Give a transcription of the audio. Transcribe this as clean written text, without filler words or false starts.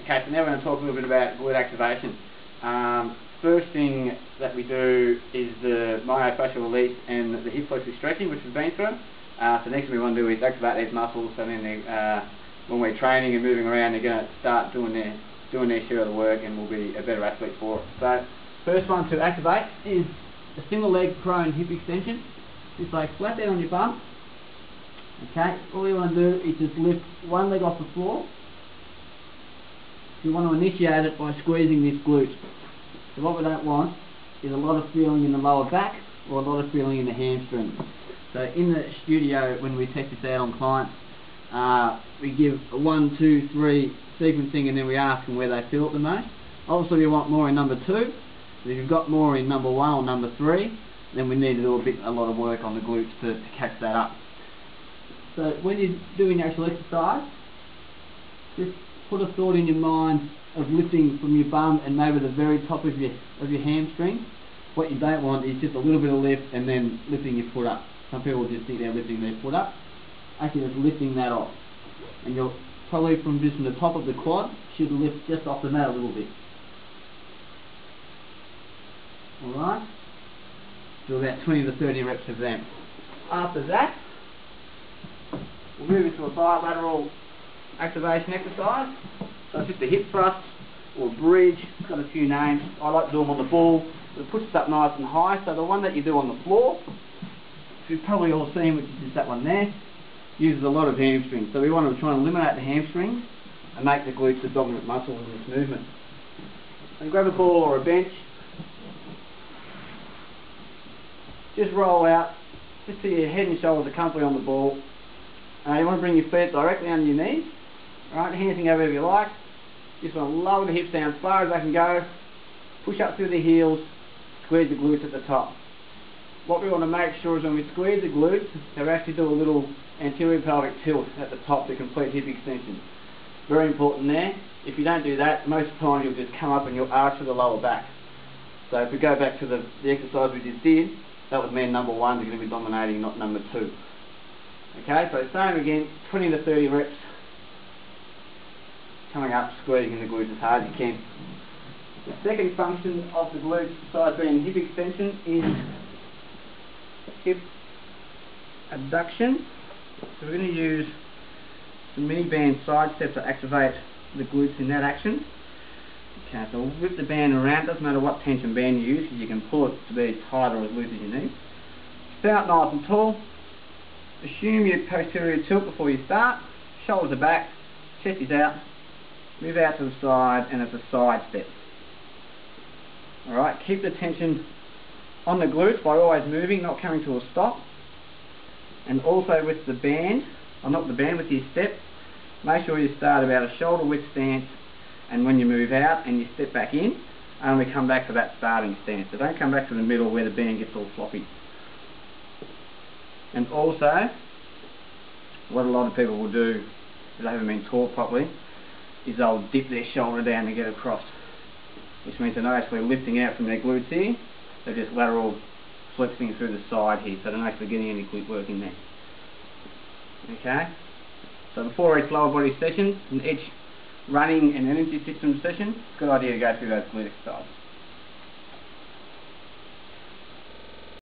Okay, so now we're going to talk a little bit about glute activation. First thing that we do is the myofascial release and the hip flexor stretching, which we've been through. So next thing we want to do is activate these muscles, so then when we're training and moving around, they're going to start doing their share of the work, and we'll be a better athlete for it. So first one to activate is a single leg prone hip extension. Just lay flat down on your bum. Okay, all you want to do is just lift one leg off the floor. You want to initiate it by squeezing this glute. So what we don't want is a lot of feeling in the lower back or a lot of feeling in the hamstring. So in the studio, when we test this out on clients, we give a 1, 2, 3 sequencing, and then we ask them where they feel it the most. Obviously we want more in number 2, but if you've got more in number 1 or number 3, then we need to do a lot of work on the glutes to catch that up. So when you're doing the actual exercise, just put a thought in your mind of lifting from your bum and maybe the very top of your hamstring. What you don't want is just a little bit of lift and then lifting your foot up. Some people just think they're lifting their foot up. Actually, just lifting that off. And you'll probably from the top of the quad should lift just off the mat a little bit. Alright? Do about 20 to 30 reps of them. After that, we'll move into a bilateral activation exercise. So it's just a hip thrust or a bridge. It's got a few names. I like to do them on the ball. It puts us up nice and high. So the one that you do on the floor, you've probably all seen, which is just that one there, uses a lot of hamstrings. So we want to try and eliminate the hamstrings and make the glutes the dominant muscle in this movement. And grab a ball or a bench. Just roll out, just so your head and shoulders are comfortably on the ball. You want to bring your feet directly under your knees. Alright, hands can go wherever you like. Just want to lower the hips down as far as they can go. Push up through the heels, squeeze the glutes at the top. What we want to make sure is when we squeeze the glutes, they actually do a little anterior pelvic tilt at the top to complete hip extension. Very important there. If you don't do that, most of the time you'll just come up and you'll arch to the lower back. So if we go back to the exercise we just did, that would mean number 1 is going to be dominating, not number 2. Okay, so same again, 20 to 30 reps. Coming up, squeezing the glutes as hard as you can. The second function of the glutes, besides being hip extension, is hip abduction. So we're going to use some mini band side steps to activate the glutes in that action. Okay, so we'll whip the band around. Doesn't matter what tension band you use, because you can pull it to be tight or as loose as you need. Start nice and tall. Assume your posterior tilt before you start. Shoulders are back, chest is out. Move out to the side, and it's a side step. Alright, keep the tension on the glutes by always moving, not coming to a stop. And also with the band, or not the band, with your step, make sure you start about a shoulder width stance, and when you move out and you step back in, only come back to that starting stance. So don't come back to the middle where the band gets all floppy. And also, what a lot of people will do, if they haven't been taught properly, is they'll dip their shoulder down to get across, which means they're not actually lifting out from their glutes here, they're just lateral flexing through the side here, so they're not actually getting any glute work in there. Okay, so before each lower body session and each running and energy system session, it's a good idea to go through those glute exercises.